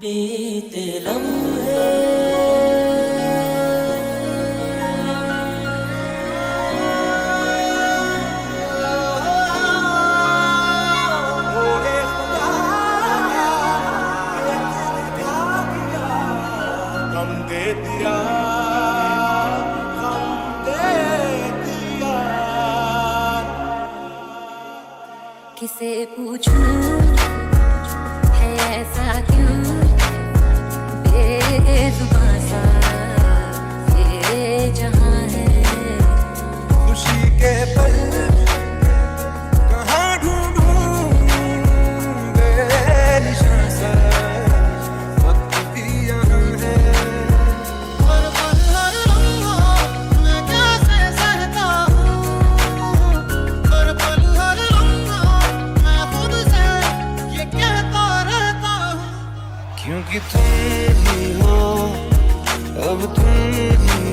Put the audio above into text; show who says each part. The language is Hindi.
Speaker 1: बीते लम्हे
Speaker 2: गम दे दिया, गम दे दिया।
Speaker 3: किसे पूछूं है ऐसा क्यों बेजुबां सा ये जहां है।
Speaker 2: खुशी के पल कहाँ ढूंढूं बेनिशान सा, वक्त भी यहाँ है।
Speaker 4: हर पल हर लम्हा मैं कैसे सहता हूँ, हर पल हर लम्हा मैं खुद से ये कहता रहता हूँ,
Speaker 2: क्योंकि तुम ही हो, अब तुम ही